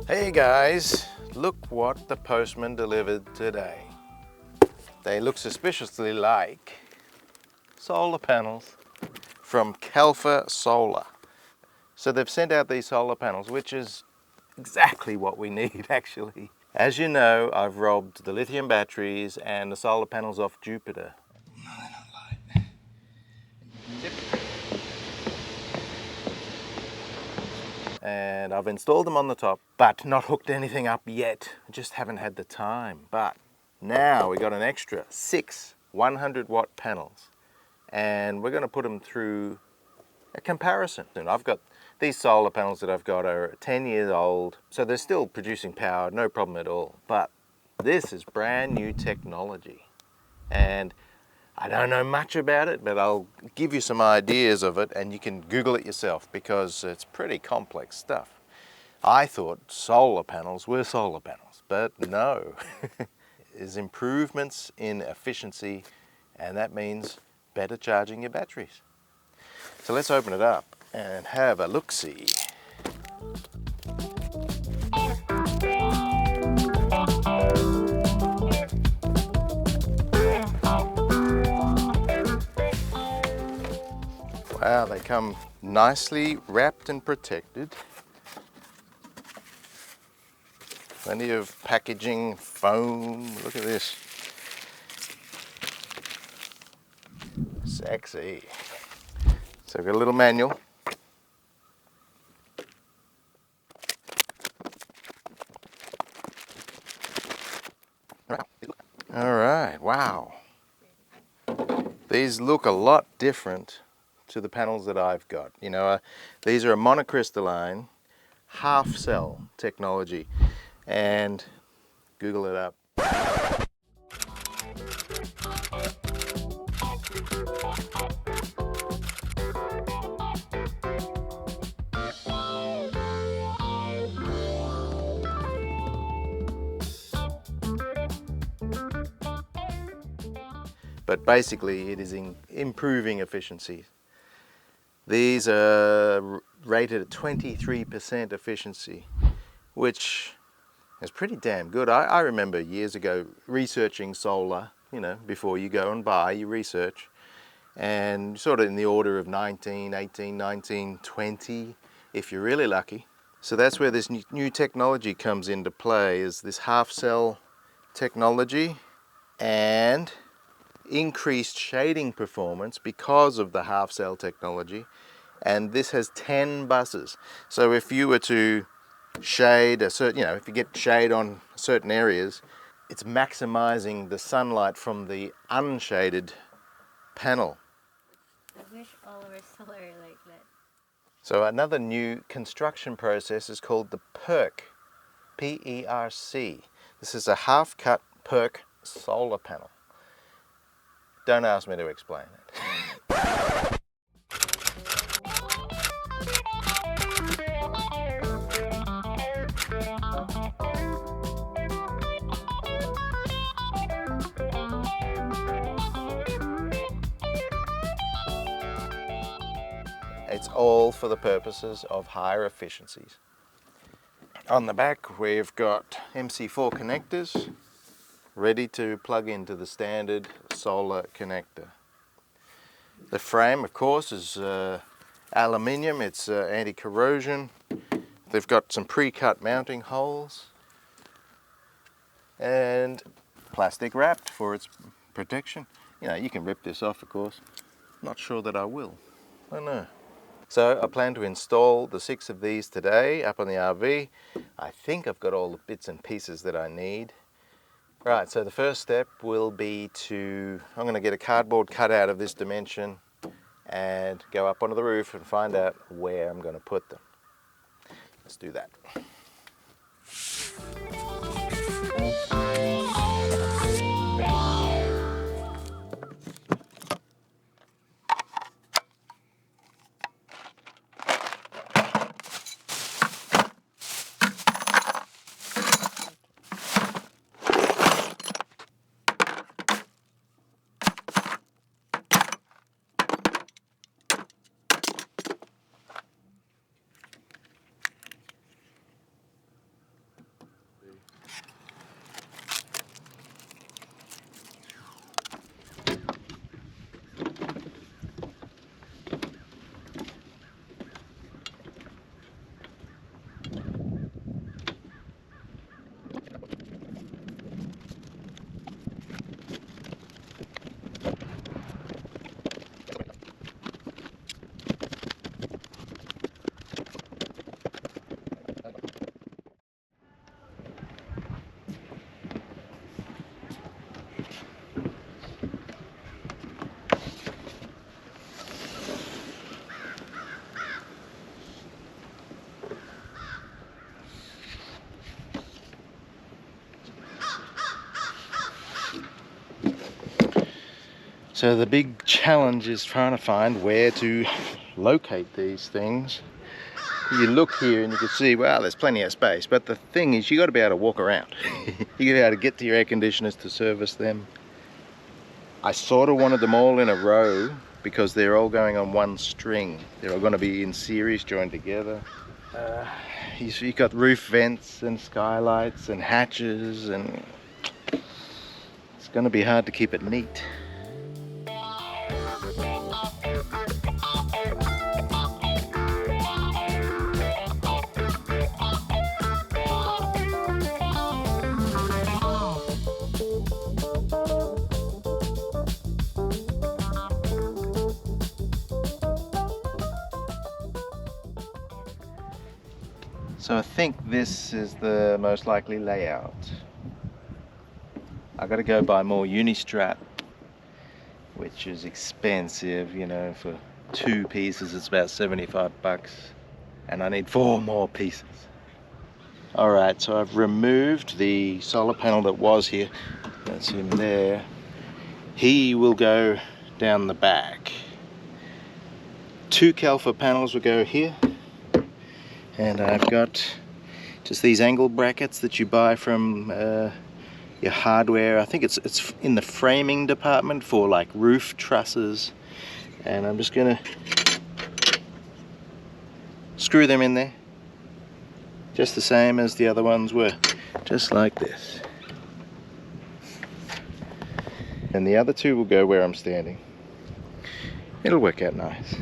Hey guys, look what the postman delivered today. They look suspiciously like solar panels from Calpha Solar. So they've sent out these solar panels, which is exactly what we need actually. As you know, I've robbed the lithium batteries and the solar panels off Jupiter. No, they're not light. And I've installed them on the top, but not hooked anything up yet. I just haven't had the time. But now we got an extra 6 100-watt panels, and we're going to put them through a comparison. And I've got these solar panels that I've got are 10 years old, so they're still producing power, no problem at all. But this is brand new technology, and I don't know much about it, but I'll give you some ideas of it, and you can Google it yourself because it's pretty complex stuff. I thought solar panels were solar panels, but no. There's improvements in efficiency, and that means better charging your batteries. So let's open it up and have a look-see. Wow, they come nicely wrapped and protected. Plenty of packaging, foam, look at this. Sexy. So we've got a little manual. All right, wow. These look a lot different to the panels that I've got. You know, these are a monocrystalline half cell technology, and Google it up. But basically it is improving efficiency. These are rated at 23% efficiency, which is pretty damn good. I remember years ago researching solar, you know, before you go and buy, you research, and sort of in the order of 19, 18, 19, 20, if you're really lucky. So that's where this new technology comes into play, is this half cell technology and increased shading performance because of the half cell technology. And this has 10 buses. So if you were to shade a certain, you know, if you get shade on certain areas, it's maximizing the sunlight from the unshaded panel. I wish all of our solar are like that. So another new construction process is called the PERC, P-E-R-C. This is a half-cut PERC solar panel. Don't ask me to explain it. It's all for the purposes of higher efficiencies. On the back we've got MC4 connectors ready to plug into the standard solar connector. The frame, of course, is aluminium, it's anti-corrosion. They've got some pre-cut mounting holes and plastic wrapped for its protection. You know, you can rip this off, of course. Not sure that I will. I don't know. So I plan to install the 6 of these today up on the RV. I think I've got all the bits and pieces that I need. Right, so the first step will be I'm going to get a cardboard cutout of this dimension and go up onto the roof and find out where I'm going to put them. Let's do that. So the big challenge is trying to find where to locate these things. You look here and you can see, well, there's plenty of space, but the thing is, you got to be able to walk around. You got to be able to get to your air conditioners to service them. I sort of wanted them all in a row because they're all going on one string. They're all going to be in series, joined together. You've got roof vents and skylights and hatches, and it's going to be hard to keep it neat. So I think this is the most likely layout. I got to go buy more Unistrat, which is expensive, you know, for 2 pieces it's about 75 bucks, and I need 4 more pieces. Alright, so I've removed the solar panel that was here. That's him there. He will go down the back. 2 Calpha panels will go here. And I've got just these angle brackets that you buy from your hardware. I think it's in the framing department for like roof trusses. And I'm just gonna screw them in there, just the same as the other ones were, just like this. And the other 2 will go where I'm standing. It'll work out nice.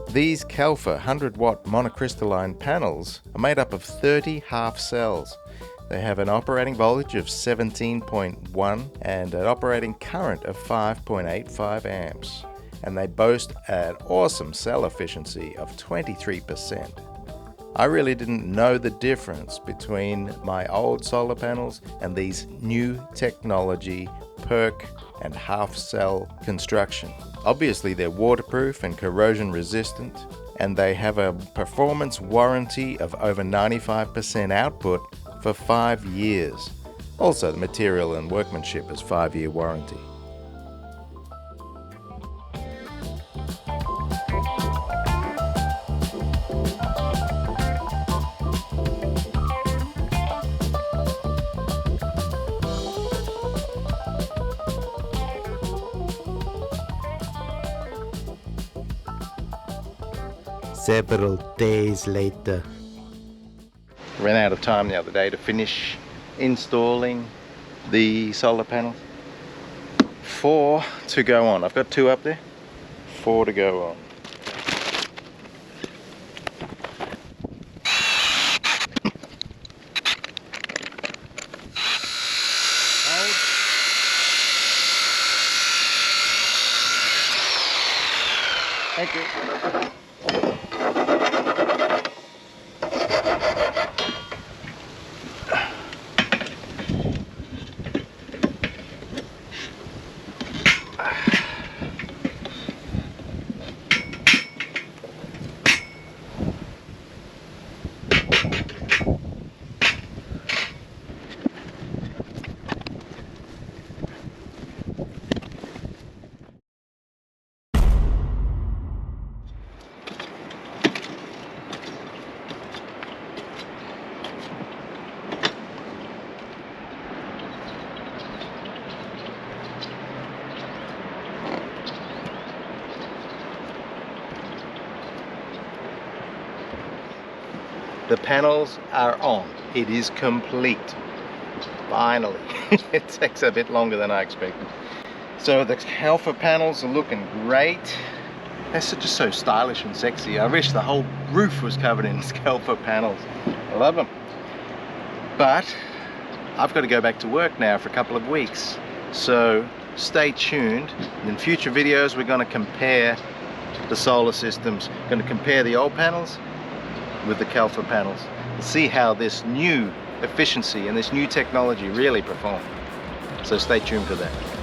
These Calpha 100-watt monocrystalline panels are made up of 30 half cells. They have an operating voltage of 17.1 and an operating current of 5.85 amps. And they boast an awesome cell efficiency of 23%. I really didn't know the difference between my old solar panels and these new technology PERC and half cell construction. Obviously they're waterproof and corrosion resistant, and they have a performance warranty of over 95% output for 5 years. Also, the material and workmanship is 5-year warranty. Several days later. Ran out of time the other day to finish installing the solar panels. 4 to go on. I've got 2 up there. 4 to go on. Thank you. The panels are on. It is complete. Finally. It takes a bit longer than I expected. So the Calpha panels are looking great. They're just so stylish and sexy. I wish the whole roof was covered in Calpha panels. I love them. But I've got to go back to work now for a couple of weeks. So stay tuned. In future videos we're going to compare the solar systems. Going to compare the old panels with the Calpha panels and see how this new efficiency and this new technology really perform. So stay tuned for that.